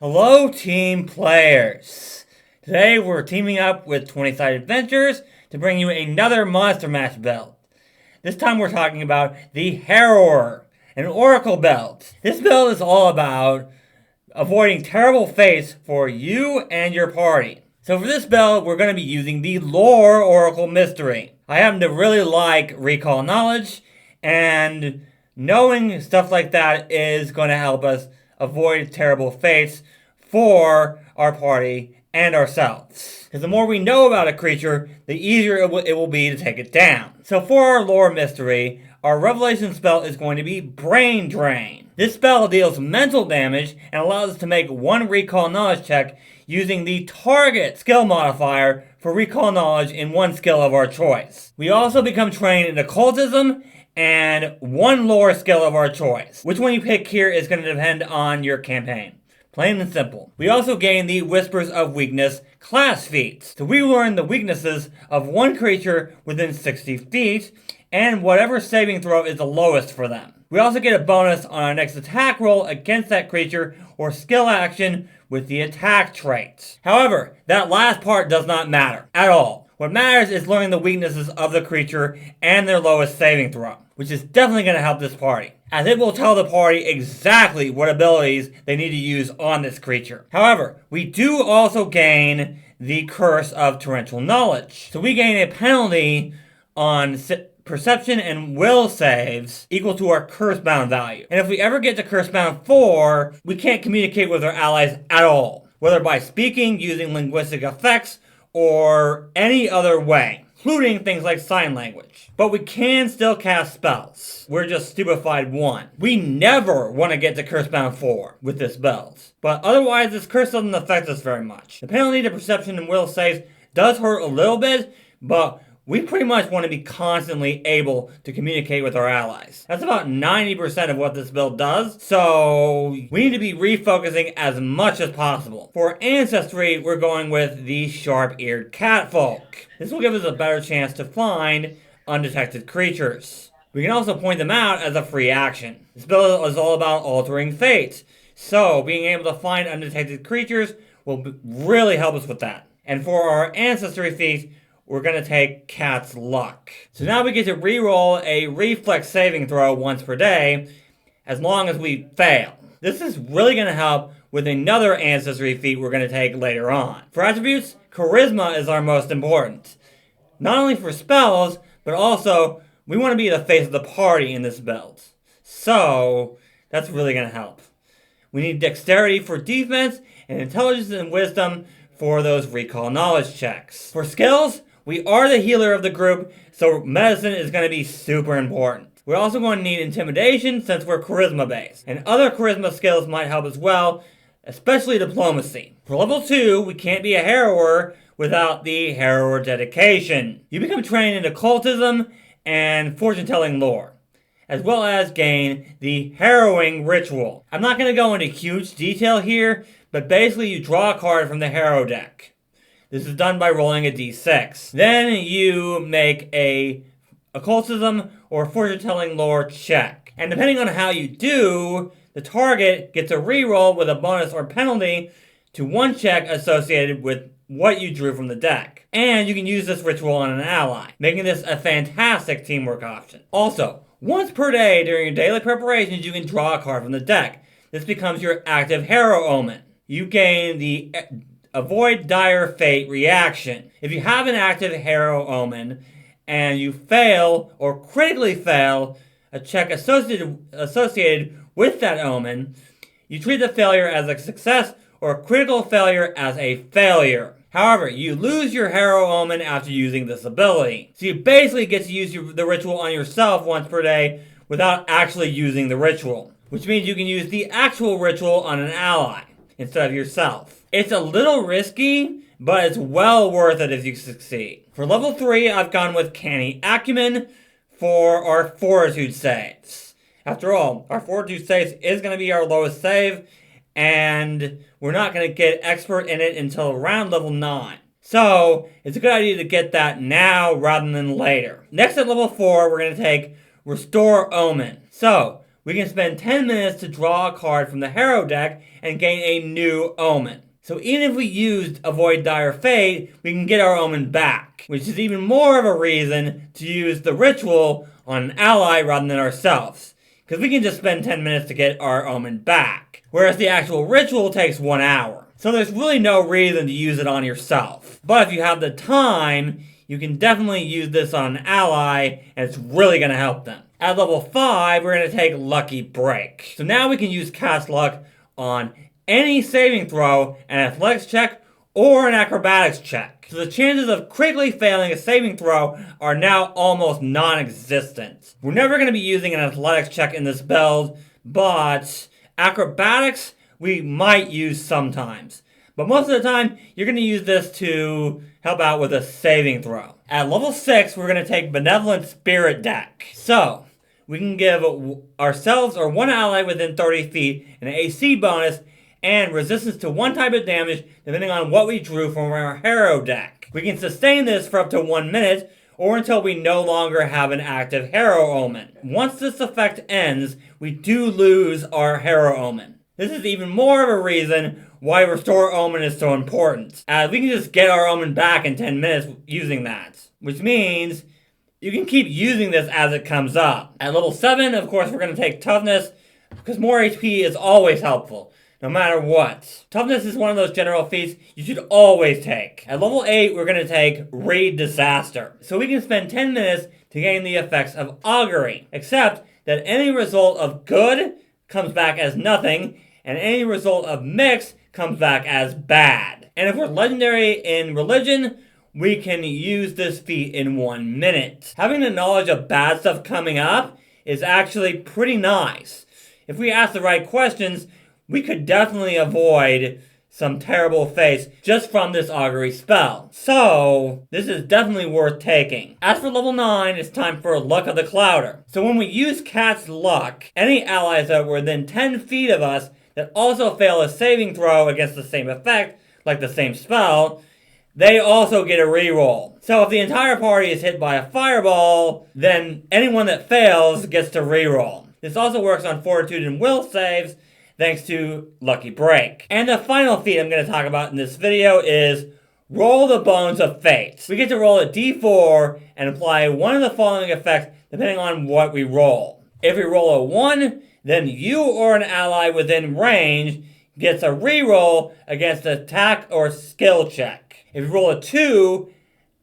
Hello, team players! Today we're teaming up with 20-Sided Adventures to bring you another Monster Mash build. This time we're talking about the Harrower, an Oracle build. This build is all about avoiding terrible fates for you and your party. So for this build, we're going to be using the Lore Oracle Mystery. I happen to really like recall knowledge, and knowing stuff like that is going to help us avoid terrible fates for our party and ourselves. Because the more we know about a creature, the easier it will be to take it down. So for our lore mystery, our revelation spell is going to be Brain Drain. This spell deals mental damage and allows us to make one recall knowledge check using the target skill modifier for recall knowledge in one skill of our choice. We also become trained in occultism and one lore skill of our choice. Which one you pick here is going to depend on your campaign. Plain and simple. We also gain the Whispers of Weakness class feats. So we learn the weaknesses of one creature within 60 feet, and whatever saving throw is the lowest for them. We also get a bonus on our next attack roll against that creature or skill action with the attack trait. However, that last part does not matter at all. What matters is learning the weaknesses of the creature and their lowest saving throw, which is definitely going to help this party, as it will tell the party exactly what abilities they need to use on this creature. However, we do also gain the Curse of Torrential Knowledge. So we gain a penalty on perception and will saves equal to our curse bound value. And if we ever get to curse bound 4, we can't communicate with our allies at all, whether by speaking, using linguistic effects, or any other way, including things like sign language. But we can still cast spells. We're just Stupefied 1. We never want to get to Curse Bound 4 with this build. But otherwise, this curse doesn't affect us very much. The penalty to perception and will saves does hurt a little bit, but we pretty much want to be constantly able to communicate with our allies. That's about 90% of what this build does, so we need to be refocusing as much as possible. For Ancestry, we're going with the Sharp-Eared Catfolk. This will give us a better chance to find undetected creatures. We can also point them out as a free action. This build is all about altering fate, so being able to find undetected creatures will really help us with that. And for our Ancestry feat, we're going to take Cat's Luck. So now we get to reroll a reflex saving throw once per day, as long as we fail. This is really going to help with another Ancestry feat we're going to take later on. For attributes, Charisma is our most important. Not only for spells, but also we want to be the face of the party in this build. So that's really going to help. We need Dexterity for defense and Intelligence and Wisdom for those recall knowledge checks. For skills, we are the healer of the group, so medicine is going to be super important. We're also going to need intimidation since we're charisma based, and other charisma skills might help as well, especially diplomacy. For level 2, we can't be a harrower without the Harrower dedication. You become trained in occultism and fortune-telling lore, as well as gain the harrowing ritual. I'm not going to go into huge detail here, but basically you draw a card from the Harrow deck. This is done by rolling a d6. Then you make a occultism or fortune-telling lore check. And depending on how you do, the target gets a reroll with a bonus or penalty to one check associated with what you drew from the deck. And you can use this ritual on an ally, making this a fantastic teamwork option. Also, once per day during your daily preparations, you can draw a card from the deck. This becomes your active Harrow Omen. You gain the Avoid Dire Fate reaction. If you have an active Harrow Omen and you fail or critically fail a check associated with that omen, you treat the failure as a success or a critical failure as a failure. However, you lose your Harrow Omen after using this ability. So you basically get to use the ritual on yourself once per day without actually using the ritual, which means you can use the actual ritual on an ally instead of yourself. It's a little risky, but it's well worth it if you succeed. For level 3, I've gone with Canny Acumen for our Fortitude saves. After all, our Fortitude saves is going to be our lowest save, and we're not going to get expert in it until around level 9. So, it's a good idea to get that now rather than later. Next at level 4, we're going to take Restore Omen. So, we can spend 10 minutes to draw a card from the Harrow deck and gain a new omen. So even if we used Avoid Dire Fate, we can get our omen back, which is even more of a reason to use the ritual on an ally rather than ourselves, because we can just spend 10 minutes to get our omen back, whereas the actual ritual takes 1 hour. So there's really no reason to use it on yourself. But if you have the time, you can definitely use this on an ally, and it's really going to help them. At level 5, we're going to take Lucky Break. So now we can use Cast Luck on any saving throw, an athletics check, or an acrobatics check. So the chances of critically failing a saving throw are now almost non-existent. We're never going to be using an athletics check in this build, but acrobatics we might use sometimes. But most of the time, you're going to use this to help out with a saving throw. At level 6, we're going to take Benevolent Spirit deck. So, we can give ourselves or one ally within 30 feet an AC bonus and resistance to one type of damage depending on what we drew from our Harrow deck. We can sustain this for up to 1 minute or until we no longer have an active Harrow Omen. Once this effect ends, we do lose our Harrow Omen. This is even more of a reason why Restore Omen is so important, as we can just get our Omen back in 10 minutes using that. Which means you can keep using this as it comes up. At level 7, of course, we're going to take Toughness, because more HP is always helpful, no matter what. Toughness is one of those general feats you should always take. At level 8, we're going to take Raid Disaster. So we can spend 10 minutes to gain the effects of Augury, except that any result of good comes back as nothing, and any result of mix comes back as bad. And if we're legendary in religion, we can use this feat in 1 minute. Having the knowledge of bad stuff coming up is actually pretty nice. If we ask the right questions, we could definitely avoid some terrible fates just from this Augury spell. So, this is definitely worth taking. As for level 9, it's time for Luck of the Clouder. So when we use Cat's Luck, any allies that were within 10 feet of us that also fail a saving throw against the same effect, like the same spell, they also get a reroll. So if the entire party is hit by a fireball, then anyone that fails gets to reroll. This also works on Fortitude and Will saves, thanks to Lucky Break. And the final feat I'm going to talk about in this video is Roll the Bones of Fate. We get to roll a d4 and apply one of the following effects depending on what we roll. If we roll a 1, then you or an ally within range gets a reroll against an attack or skill check. If you roll a 2,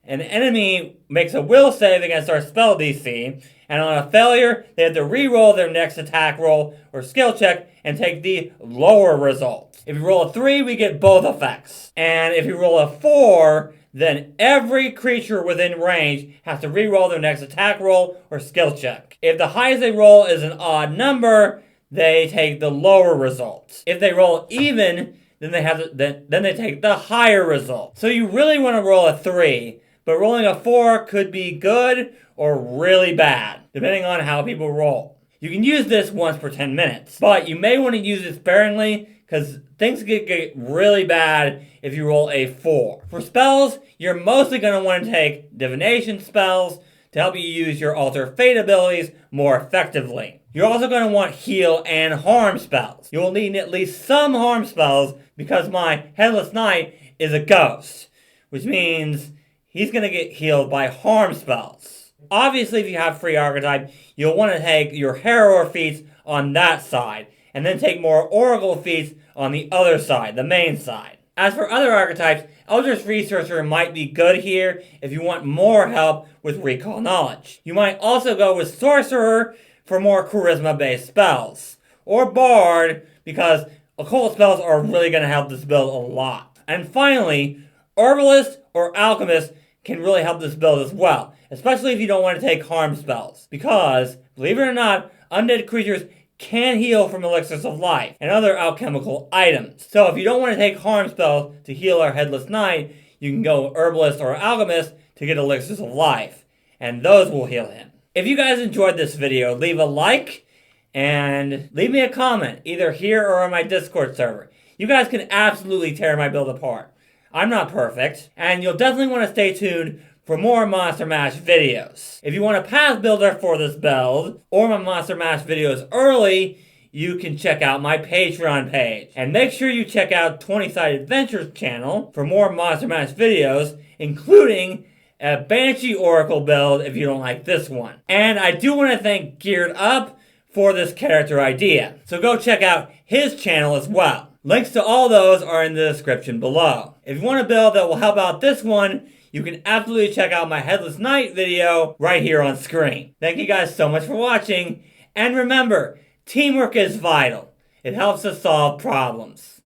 an enemy makes a will save against our spell DC, and on a failure, they have to re-roll their next attack roll or skill check and take the lower result. If you roll a 3, we get both effects. And if you roll a 4, then every creature within range has to re-roll their next attack roll or skill check. If the highest they roll is an odd number, they take the lower result. If they roll even, then they take the higher result. So you really want to roll a 3, but rolling a 4 could be good or really bad, depending on how people roll. You can use this once per 10 minutes, but you may want to use it sparingly because things get really bad if you roll a 4. For spells, you're mostly going to want to take divination spells to help you use your Alter Fate abilities more effectively. You're also going to want heal and harm spells. You will need at least some harm spells because my Headless Knight is a ghost, which means he's going to get healed by harm spells. Obviously, if you have free archetype, you'll want to take your Harrower feats on that side, and then take more Oracle feats on the other side, the main side. As for other archetypes, Eldritch Researcher might be good here if you want more help with Recall Knowledge. You might also go with Sorcerer for more charisma-based spells, or Bard because occult spells are really going to help this build a lot. And finally, Herbalist or Alchemist can really help this build as well, especially if you don't want to take harm spells, because, believe it or not, undead creatures can heal from elixirs of life and other alchemical items. So if you don't want to take harm spells to heal our Headless Knight, you can go Herbalist or Alchemist to get elixirs of life, and those will heal him. If you guys enjoyed this video, leave a like and leave me a comment, either here or on my Discord server. You guys can absolutely tear my build apart. I'm not perfect, and you'll definitely want to stay tuned for more Monster Mash videos. If you want a path builder for this build, or my Monster Mash videos early, you can check out my Patreon page. And make sure you check out 20-Sided Adventures channel for more Monster Mash videos, including a Banshee Oracle build if you don't like this one. And I do want to thank Geared Up for this character idea. So go check out his channel as well. Links to all those are in the description below. If you want a build that will help out this one, you can absolutely check out my Headless Knight video right here on screen. Thank you guys so much for watching. And remember, teamwork is vital. It helps us solve problems.